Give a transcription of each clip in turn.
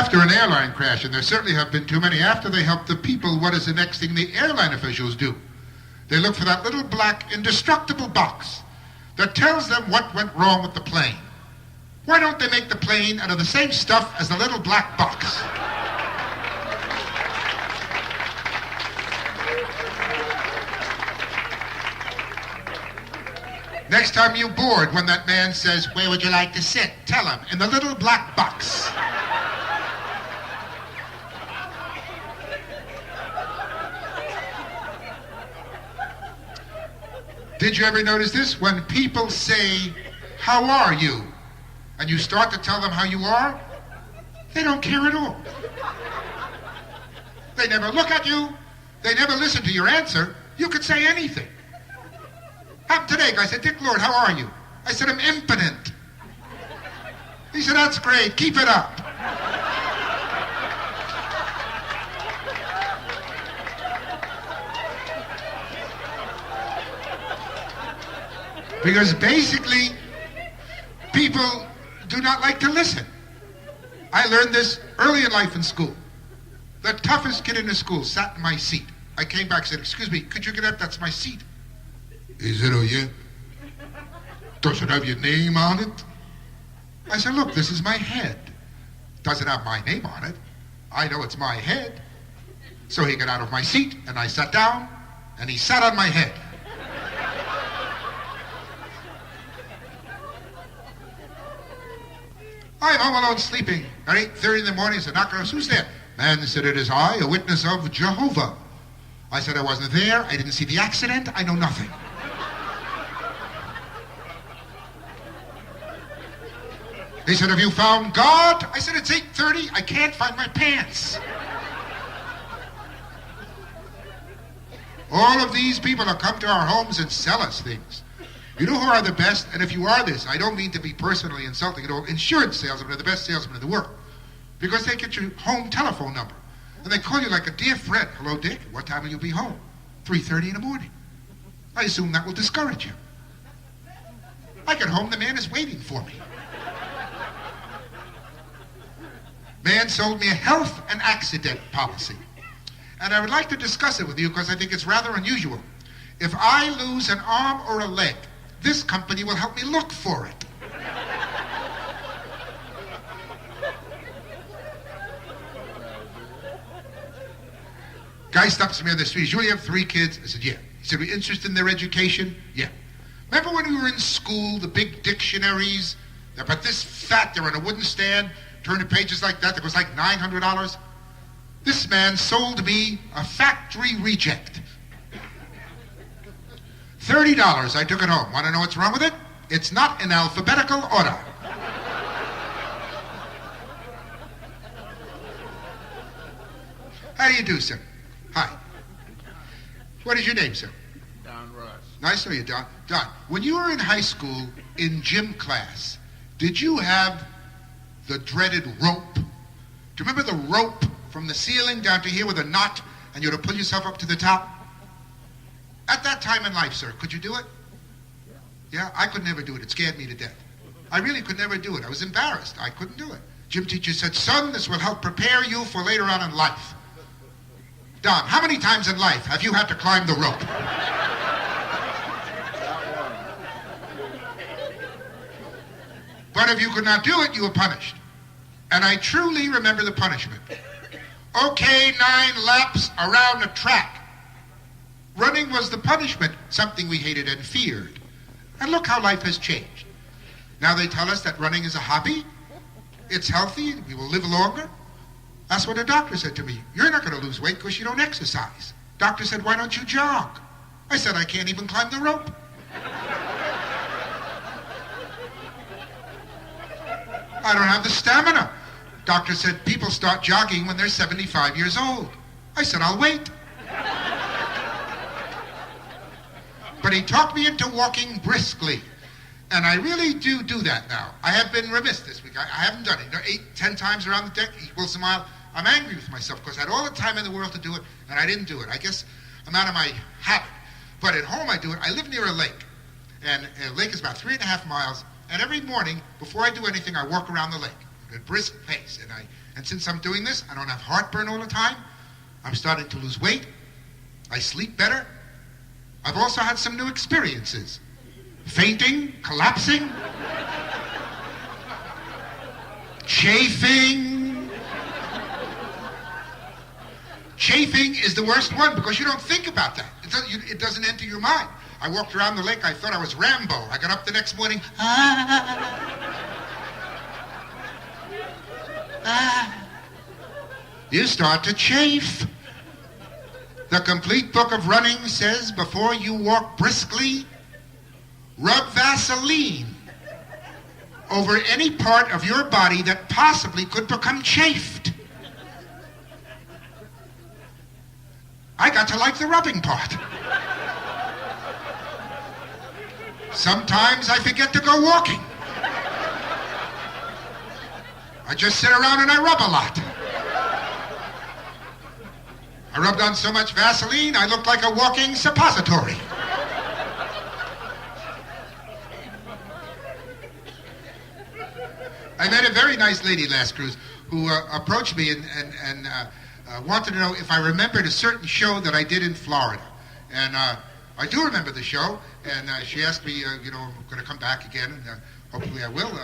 After an airline crash, and there certainly have been too many, after they help the people, what is the next thing the airline officials do? They look for that little black indestructible box that tells them what went wrong with the plane. Why don't they make the plane out of the same stuff as the little black box? Next time you board, when that man says, "Where would you like to sit?" tell him, "In the little black box." Did you ever notice this? When people say, "How are you?" and you start to tell them how you are, they don't care at all. They never look at you. They never listen to your answer. You could say anything. Happened today, guy said, "Dick Lord, how are you?" I said, "I'm impotent." He said, "That's great, keep it up." Because basically, people do not like to listen. I learned this early in life in school. The toughest kid in the school sat in my seat. I came back and said, "Excuse me, could you get up? That's my seat." "Is it, oh yeah? Does it have your name on it?" I said, "Look, this is my head. Doesn't have my name on it. I know it's my head." So he got out of my seat, and I sat down, and he sat on my head. I'm home alone sleeping at 8:30 in the morning. I said, "Knock on us, who's there?" Man said, "It is I, a witness of Jehovah." I said, "I wasn't there. I didn't see the accident. I know nothing." He said, "Have you found God?" I said, "It's 8:30. I can't find my pants." All of these people that come to our homes and sell us things. You know who are the best? And if you are this, I don't mean to be personally insulting at all. Insurance salesmen are the best salesmen in the world. Because they get your home telephone number. And they call you like a dear friend. "Hello, Dick. What time will you be home?" 3:30 in the morning. I assume that will discourage you. I get home, the man is waiting for me. Man sold me a health and accident policy. And I would like to discuss it with you because I think it's rather unusual. If I lose an arm or a leg, this company will help me look for it. Guy stops me on the street. "You only have 3 kids?" I said, "Yeah." He said, "Are you interested in their education?" "Yeah." "Remember when we were in school, the big dictionaries? They're about this fat, they're on a wooden stand, turn the pages like that was like $900? This man sold me a factory reject. $30, I took it home. Want to know what's wrong with it? It's not in alphabetical order. How do you do, sir? Hi. What is your name, sir? Don Russ. Nice to know you, Don. Don, when you were in high school in gym class, did you have the dreaded rope? Do you remember the rope from the ceiling down to here with a knot and you had to pull yourself up to the top? At that time in life, sir, could you do it? Yeah, I could never do it. It scared me to death. I really could never do it. I was embarrassed. I couldn't do it. Gym teacher said, "Son, this will help prepare you for later on in life." Don, how many times in life have you had to climb the rope? But if you could not do it, you were punished. And I truly remember the punishment. Okay, 9 laps around the track. Running was the punishment, something we hated and feared. And look how life has changed. Now they tell us that running is a hobby. It's healthy. We will live longer. That's what a doctor said to me. "You're not going to lose weight because you don't exercise." Doctor said, "Why don't you jog?" I said, "I can't even climb the rope." "I don't have the stamina." Doctor said, "People start jogging when they're 75 years old." I said, "I'll wait." But he talked me into walking briskly. And I really do that now. I have been remiss this week. I haven't done it. 8, 10 times around the deck equals a mile. I'm angry with myself because I had all the time in the world to do it, and I didn't do it. I guess I'm out of my habit. But at home I do it. I live near a lake. And a lake is about 3.5 miles. And every morning, before I do anything, I walk around the lake. at a brisk pace. And since I'm doing this, I don't have heartburn all the time. I'm starting to lose weight. I sleep better. I've also had some new experiences. Fainting, collapsing, chafing. Chafing is the worst one because you don't think about that. It doesn't enter your mind. I walked around the lake, I thought I was Rambo. I got up the next morning, You start to chafe. The complete book of running says before you walk briskly, rub Vaseline over any part of your body that possibly could become chafed. I got to like the rubbing part. Sometimes I forget to go walking. I just sit around and I rub a lot. I rubbed on so much Vaseline, I looked like a walking suppository. I met a very nice lady last cruise who approached me and wanted to know if I remembered a certain show that I did in Florida. And I do remember the show, and she asked me, I'm going to come back again, and hopefully I will.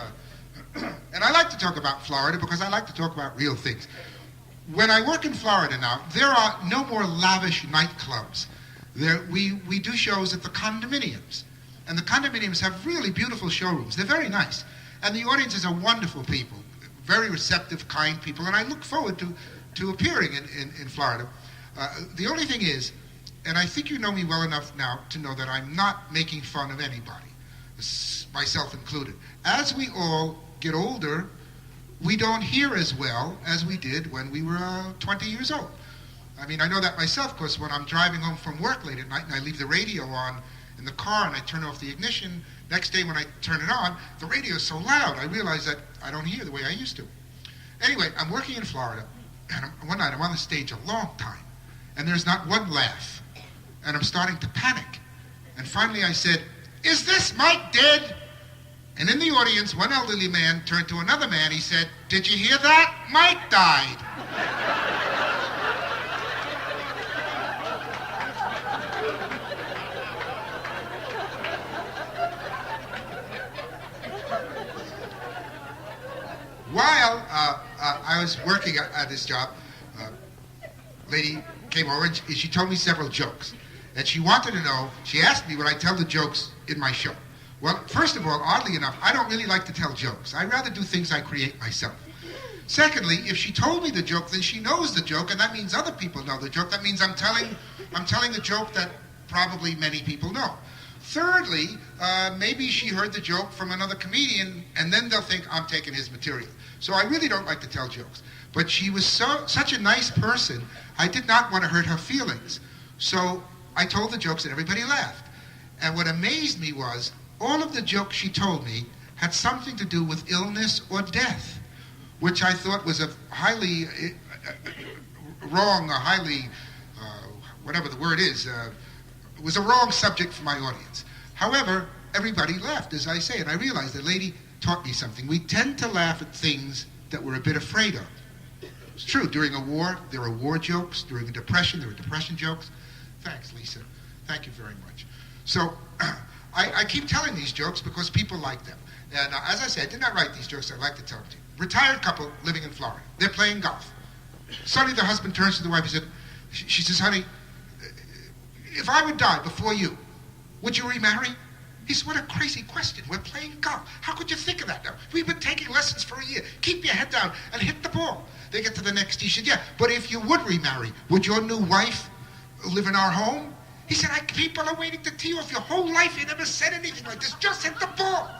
And I like to talk about Florida because I like to talk about real things. When I work in Florida now, there are no more lavish nightclubs. We do shows at the condominiums. And the condominiums have really beautiful showrooms. They're very nice. And the audiences are wonderful people, very receptive, kind people, and I look forward to appearing in Florida. The only thing is, and I think you know me well enough now to know that I'm not making fun of anybody, myself included. As we all get older, we don't hear as well as we did when we were 20 years old. I mean, I know that myself because when I'm driving home from work late at night and I leave the radio on in the car and I turn off the ignition, next day when I turn it on, the radio is so loud, I realize that I don't hear the way I used to. Anyway, I'm working in Florida, and one night I'm on the stage a long time, and there's not one laugh, and I'm starting to panic. And finally I said, "Is this Mike dead?" And in the audience, one elderly man turned to another man. He said, "Did you hear that? Mike died." While I was working at this job, lady came over and she told me several jokes. And she wanted to know, she asked me would I tell the jokes in my show. Well, first of all, oddly enough, I don't really like to tell jokes. I rather do things I create myself. Secondly, if she told me the joke, then she knows the joke, and that means other people know the joke. That means I'm telling the joke that probably many people know. Thirdly, maybe she heard the joke from another comedian, and then they'll think I'm taking his material. So I really don't like to tell jokes. But she was such a nice person, I did not want to hurt her feelings. So I told the jokes and everybody laughed. And what amazed me was all of the jokes she told me had something to do with illness or death, which I thought was a highly wrong, a highly, whatever the word is, was a wrong subject for my audience. However, everybody laughed, as I say, and I realized the lady taught me something. We tend to laugh at things that we're a bit afraid of. It's true, during a war, there are war jokes. During a depression, there are depression jokes. Thanks, Lisa. Thank you very much. So, I keep telling these jokes because people like them. And as I said, I did not write these jokes, I'd like to tell them to you. Retired couple living in Florida. They're playing golf. Suddenly the husband turns to the wife and said, she says, "Honey, if I would die before you, would you remarry?" He said, "What a crazy question. We're playing golf. How could you think of that now? We've been taking lessons for a year. Keep your head down and hit the ball." They get to the next tee. He said, "Yeah, but if you would remarry, would your new wife live in our home?" He said, "People are waiting to tee off your whole life. You never said anything like this. Just hit the ball."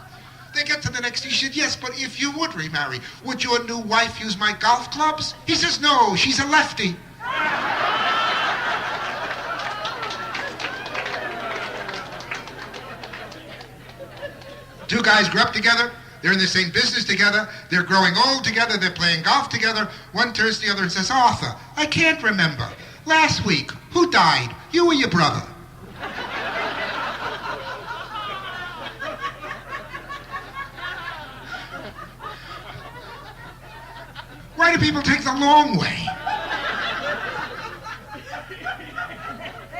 They get to the next tee. He said, "Yes, but if you would remarry, would your new wife use my golf clubs?" He says, "No, she's a lefty." Two guys grew up together. They're in the same business together. They're growing old together. They're playing golf together. One turns to the other and says, "Arthur, I can't remember. Last week, who died? You or your brother?" Why do people take the long way?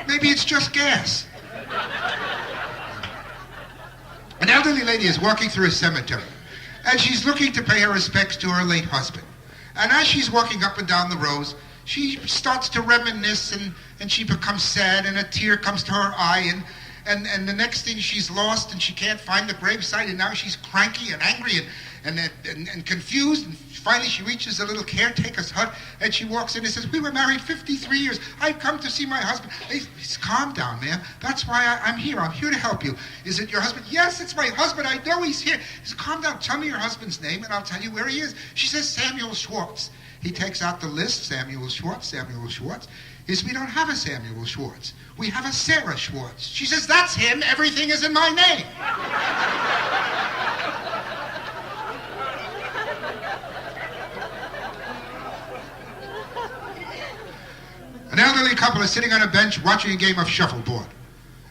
Maybe it's just gas. An elderly lady is walking through a cemetery, and she's looking to pay her respects to her late husband. And as she's walking up and down the rows, she starts to reminisce, and she becomes sad, and a tear comes to her eye, and the next thing she's lost, and she can't find the gravesite, and now she's cranky and angry and confused, and finally she reaches a little caretaker's hut, and she walks in and says, "We were married 53 years. I've come to see my husband." He's calm down, ma'am. That's why I'm here. I'm here to help you. Is it your husband? Yes, it's my husband. I know he's here. He says, "Calm down. Tell me your husband's name, and I'll tell you where he is." She says, "Samuel Schwartz." He takes out the list, Samuel Schwartz, Samuel Schwartz. He says, "We don't have a Samuel Schwartz. We have a Sarah Schwartz." She says, "That's him. Everything is in my name." An elderly couple is sitting on a bench watching a game of shuffleboard.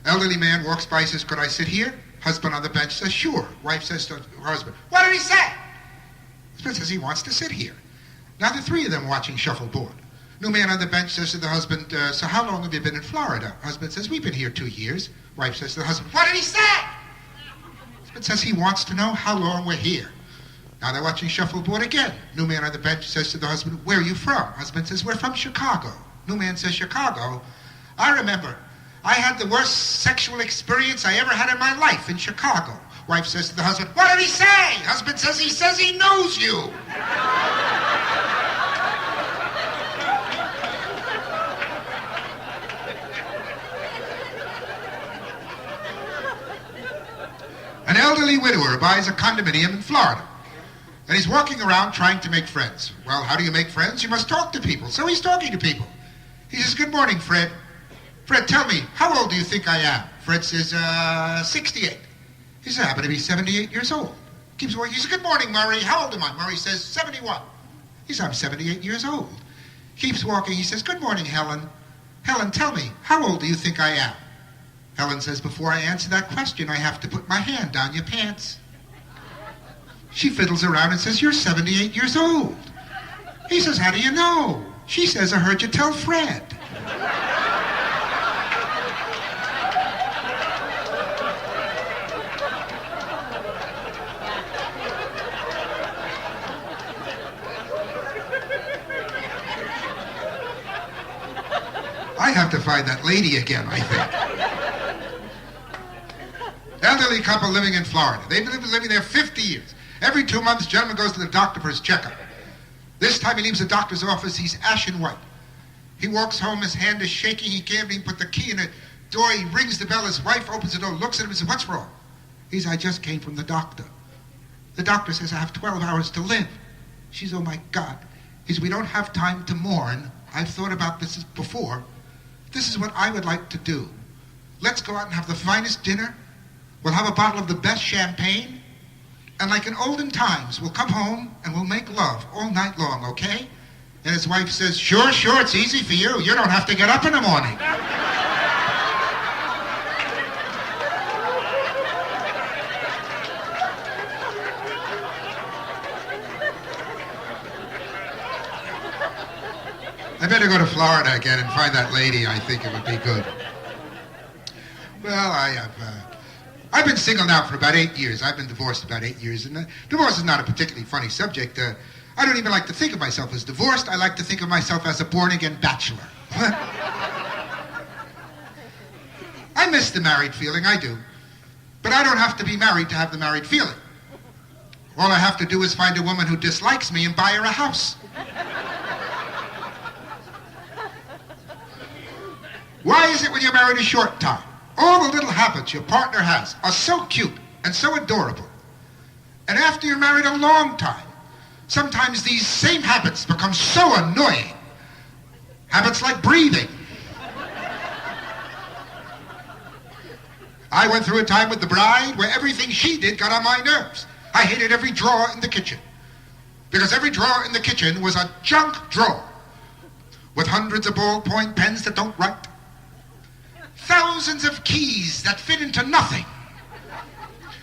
Elderly man walks by and says, "Could I sit here?" Husband on the bench says, "Sure." Wife says to her husband, "What did he say?" Husband says he wants to sit here. Now the three of them watching shuffleboard. New man on the bench says to the husband, "So how long have you been in Florida?" Husband says, "We've been here 2 years." Wife says to the husband, "What did he say?" Husband says he wants to know how long we're here. Now they're watching shuffleboard again. New man on the bench says to the husband, "Where are you from?" Husband says, "We're from Chicago." New man says, "Chicago? I remember. I had the worst sexual experience I ever had in my life in Chicago." Wife says to the husband, "What did he say?" Husband says he knows you. An elderly widower buys a condominium in Florida, and he's walking around trying to make friends. Well, how do you make friends? You must talk to people. So he's talking to people. He says, "Good morning, Fred. Fred, tell me, how old do you think I am?" Fred says, 68. He says, "I happen to be 78 years old." Keeps walking. He says, "Good morning, Murray. How old am I?" Murray says, 71. He says, "I'm 78 years old." Keeps walking. He says, "Good morning, Helen. Helen, tell me, how old do you think I am?" Helen says, "Before I answer that question, I have to put my hand down your pants." She fiddles around and says, "You're 78 years old." He says, "How do you know?" She says, "I heard you tell Fred." I have to find that lady again, I think. Elderly couple living in Florida. They've been living there 50 years. Every 2 months, gentleman goes to the doctor for his checkup. This time he leaves the doctor's office, he's ashen white. He walks home, his hand is shaking, he can't even put the key in the door, he rings the bell, his wife opens the door, looks at him and says, "What's wrong?" He says, "I just came from the doctor." The doctor says, "I have 12 hours to live." She says, "Oh my God." He says, "We don't have time to mourn. I've thought about this before. This is what I would like to do. Let's go out and have the finest dinner. We'll have a bottle of the best champagne. And like in olden times, we'll come home and we'll make love all night long, okay?" And his wife says, Sure, it's easy for you. You don't have to get up in the morning." I better go to Florida again and find that lady. I think it would be good. Well, I've been single now for about 8 years. I've been divorced about 8 years, and divorce is not a particularly funny subject. I don't even like to think of myself as divorced. I like to think of myself as a born-again bachelor. I miss the married feeling, I do. But I don't have to be married to have the married feeling. All I have to do is find a woman who dislikes me and buy her a house. Why is it when you're married a short time, all the little habits your partner has are so cute and so adorable, and after you're married a long time, sometimes these same habits become so annoying? Habits like breathing. I went through a time with the bride where everything she did got on my nerves. I hated every drawer in the kitchen, because every drawer in the kitchen was a junk drawer with hundreds of ballpoint pens that don't write, thousands of keys that fit into nothing,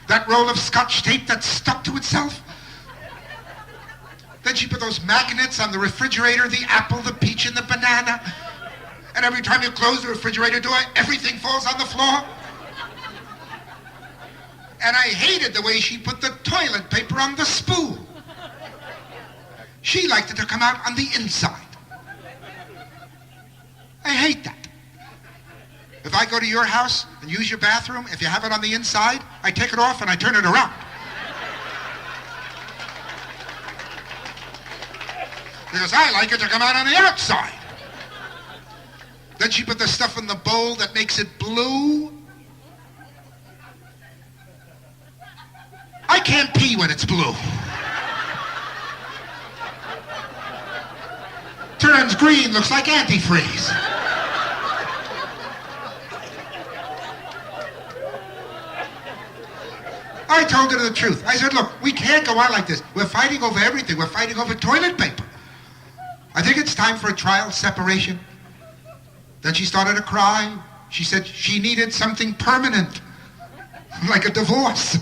that roll of scotch tape that stuck to itself, Then she put those magnets on the refrigerator, the apple, the peach, and the banana. And every time you close the refrigerator door, everything falls on the floor. And I hated the way she put the toilet paper on the spool. She liked it to come out on the inside. I hate that. If I go to your house and use your bathroom, if you have it on the inside, I take it off and I turn it around. Because I like it to come out on the outside. Then she put the stuff in the bowl that makes it blue. I can't pee when it's blue. Turns green, looks like antifreeze. I told her the truth. I said, look, we can't go on like this. We're fighting over everything. We're fighting over toilet paper. I think it's time for a trial separation. Then she started to cry. She said she needed something permanent, like a divorce.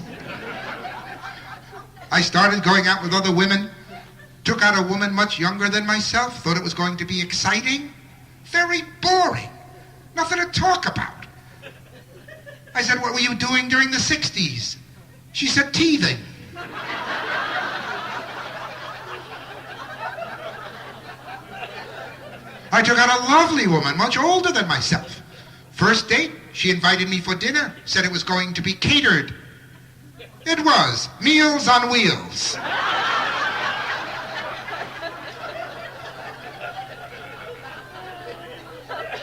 I started going out with other women, took out a woman much younger than myself, thought it was going to be exciting. Very boring. Nothing to talk about. I said, what were you doing during the 60s? She said, teething. I took out a lovely woman, much older than myself. First date, she invited me for dinner, said it was going to be catered. It was. Meals on Wheels.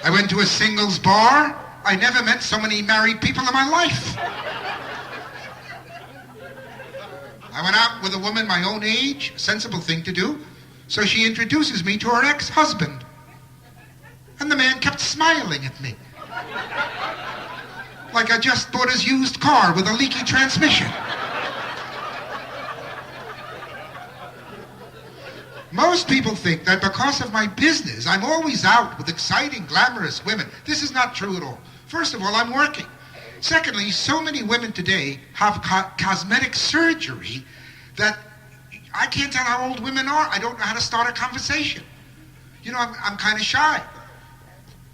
I went to a singles bar. I never met so many married people in my life. I went out with a woman my own age, a sensible thing to do, so she introduces me to her ex-husband. And the man kept smiling at me. Like I just bought his used car with a leaky transmission. Most people think that because of my business, I'm always out with exciting, glamorous women. This is not true at all. First of all, I'm working. Secondly, so many women today have cosmetic surgery that I can't tell how old women are. I don't know how to start a conversation. You know, I'm kind of shy.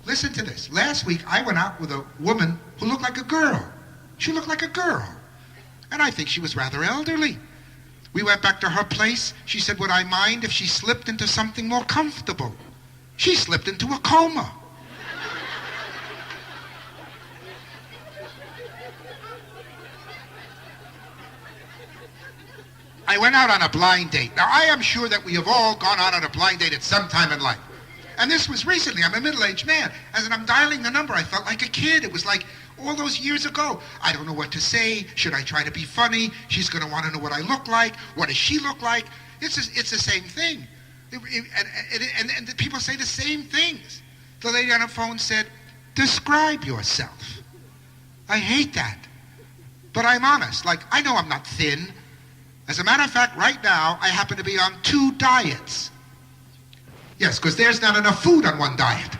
Listen to this. Last week, I went out with a woman who looked like a girl. She looked like a girl. And I think she was rather elderly. We went back to her place. She said, would I mind if she slipped into something more comfortable? She slipped into a coma. I went out on a blind date. Now, I am sure that we have all gone out on a blind date at some time in life. And this was recently. I'm a middle-aged man. As I'm dialing the number, I felt like a kid. It was like all those years ago. I don't know what to say. Should I try to be funny? She's going to want to know what I look like. What does she look like? It's the same thing. And the people say the same things. The lady on the phone said, describe yourself. I hate that. But I'm honest. Like, I know I'm not thin. As a matter of fact, right now, I happen to be on 2 diets. Yes, because there's not enough food on one diet.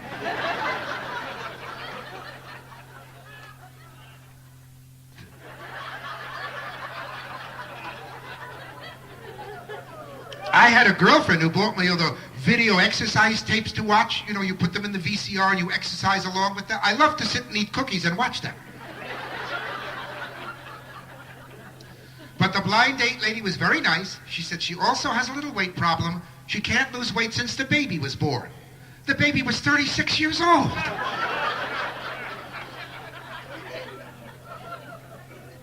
I had a girlfriend who bought me the video exercise tapes to watch. You know, you put them in the VCR and you exercise along with that. I love to sit and eat cookies and watch them. But the blind date lady was very nice. She said she also has a little weight problem. She can't lose weight since the baby was born. The baby was 36 years old.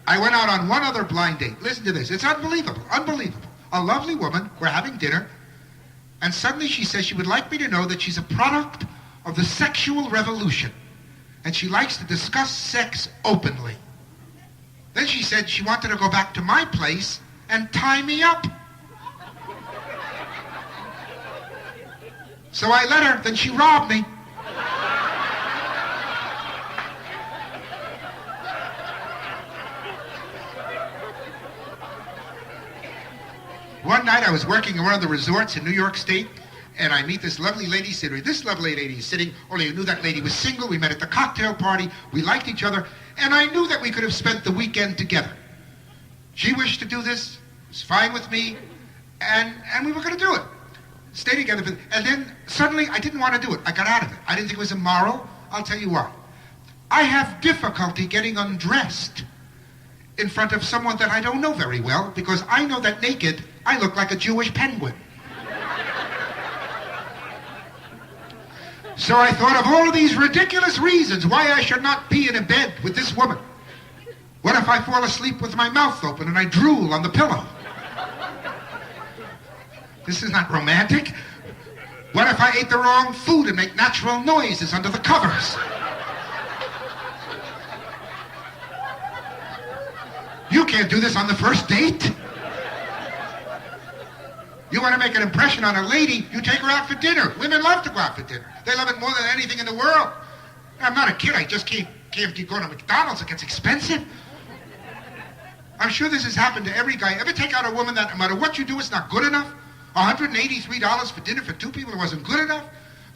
I went out on one other blind date. Listen to this. It's unbelievable. Unbelievable. A lovely woman. We're having dinner. And suddenly she says she would like me to know that she's a product of the sexual revolution. And she likes to discuss sex openly. Then she said she wanted to go back to my place and tie me up. So I let her, then she robbed me. One night I was working in one of the resorts in New York State, and I meet this lovely lady sitting. This lovely lady is sitting, only I knew that lady was single. We met at the cocktail party. We liked each other, and I knew that we could have spent the weekend together. She wished to do this. It was fine with me. And we were going to do it. Stay together. And then suddenly I didn't want to do it. I got out of it. I didn't think it was immoral. I'll tell you why. I have difficulty getting undressed in front of someone that I don't know very well, because I know that naked I look like a Jewish penguin. So I thought of all of these ridiculous reasons why I should not be in a bed with this woman. What if I fall asleep with my mouth open and I drool on the pillow? This is not romantic. What if I ate the wrong food and make natural noises under the covers? You can't do this on the first date. You want to make an impression on a lady, you take her out for dinner. Women love to go out for dinner. They love it more than anything in the world. I'm not a kid. I just can't keep going to McDonald's. It gets expensive. I'm sure this has happened to every guy. Ever take out a woman that no matter what you do, it's not good enough? $183 for dinner for two people, it wasn't good enough?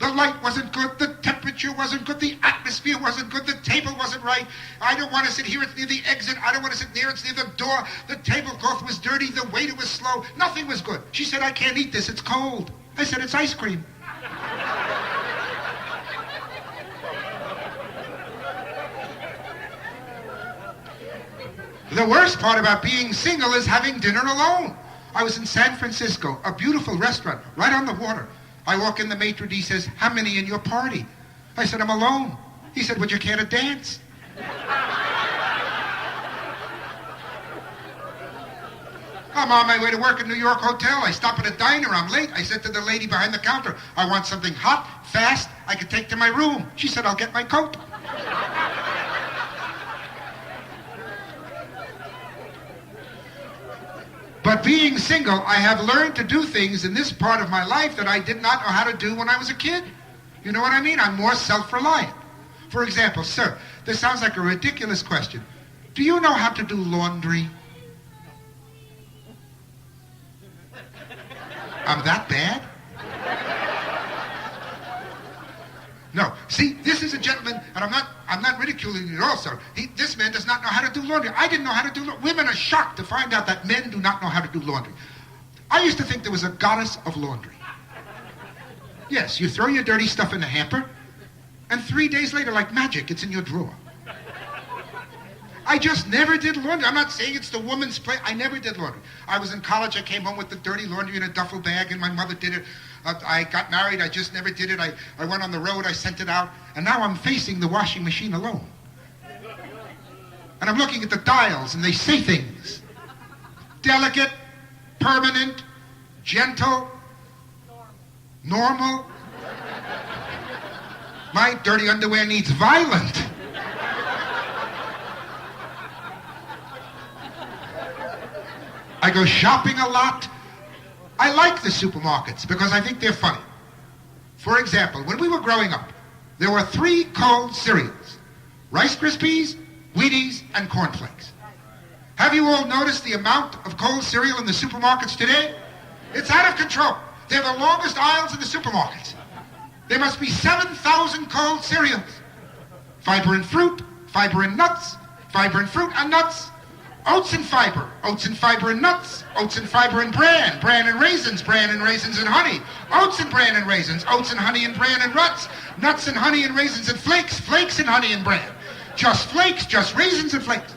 The light wasn't good, the temperature wasn't good, the atmosphere wasn't good, the table wasn't right. I don't want to sit here, it's near the exit. I don't want to sit near, it's near the door. The tablecloth was dirty, the waiter was slow. Nothing was good. She said, I can't eat this, it's cold. I said, it's ice cream. The worst part about being single is having dinner alone. I was in San Francisco, a beautiful restaurant, right on the water. I walk in, the maitre d' says, how many in your party? I said, I'm alone. He said, would you care to dance? I'm on my way to work at New York Hotel. I stop at a diner. I'm late. I said to the lady behind the counter, I want something hot, fast, I can take to my room. She said, I'll get my coat. But being single, I have learned to do things in this part of my life that I did not know how to do when I was a kid. You know what I mean? I'm more self-reliant. For example, sir, this sounds like a ridiculous question. Do you know how to do laundry? I'm that bad? No. See, this is a gentleman, and I'm not ridiculing it at all, sir. This man does not know how to do laundry. I didn't know how to do laundry. Women are shocked to find out that men do not know how to do laundry. I used to think there was a goddess of laundry. Yes, you throw your dirty stuff in the hamper, and 3 days later, like magic, it's in your drawer. I just never did laundry. I'm not saying it's the woman's place. I never did laundry. I was in college. I came home with the dirty laundry in a duffel bag, and my mother did it. I got married. I just never did it. I went on the road. I sent it out. And now I'm facing the washing machine alone. And I'm looking at the dials, and they say things. Delicate, permanent, gentle, normal. My dirty underwear needs violent. I go shopping a lot. I like the supermarkets because I think they're funny. For example, when we were growing up, there were 3 cold cereals: Rice Krispies, Wheaties, and Corn Flakes. Have you all noticed the amount of cold cereal in the supermarkets today? It's out of control. They're the longest aisles in the supermarkets. There must be 7,000 cold cereals. Fiber and fruit, fiber and nuts, fiber and fruit and nuts. Oats and fiber and nuts, oats and fiber and bran and raisins and honey, oats and bran and raisins, oats and honey and bran and nuts and honey and raisins and flakes and honey and bran. Just flakes, just raisins and flakes.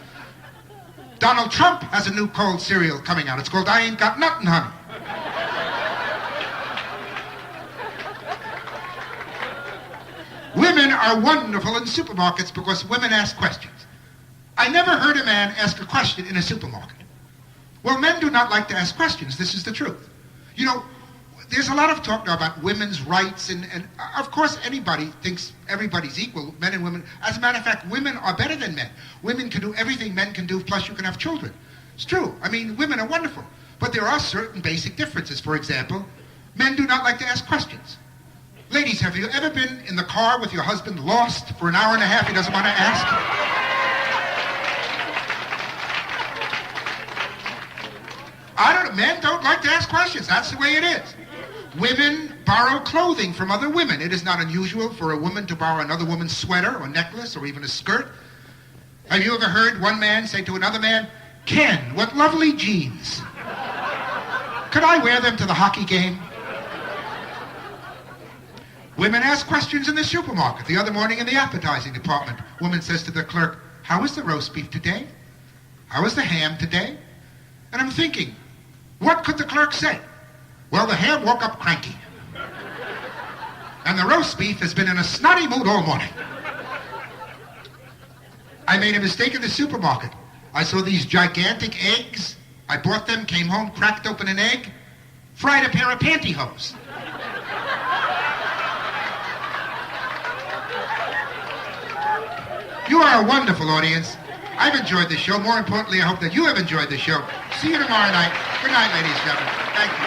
Donald Trump has a new cold cereal coming out. It's called I Ain't Got Nuttin' Honey. Women are wonderful in supermarkets because women ask questions. I never heard a man ask a question in a supermarket. Well, men do not like to ask questions. This is the truth. You know, there's a lot of talk now about women's rights, and of course anybody thinks everybody's equal, men and women. As a matter of fact, women are better than men. Women can do everything men can do, plus you can have children. It's true. I mean, women are wonderful. But there are certain basic differences. For example, men do not like to ask questions. Ladies, have you ever been in the car with your husband lost for an hour and a half he doesn't want to ask? Men don't like to ask questions. That's the way it is. Women borrow clothing from other women. It is not unusual for a woman to borrow another woman's sweater or necklace or even a skirt. Have you ever heard one man say to another man, Ken, what lovely jeans. Could I wear them to the hockey game? Women ask questions in the supermarket. The other morning in the appetizing department, woman says to the clerk, how was the roast beef today? How was the ham today? And I'm thinking, what could the clerk say? Well, the ham woke up cranky. And the roast beef has been in a snotty mood all morning. I made a mistake in the supermarket. I saw these gigantic eggs. I bought them, came home, cracked open an egg, fried a pair of pantyhose. You are a wonderful audience. I've enjoyed the show. More importantly, I hope that you have enjoyed the show. See you tomorrow night. Good night, ladies and gentlemen. Thank you.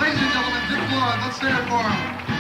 Ladies and gentlemen, Dick Floyd, let's stand for him.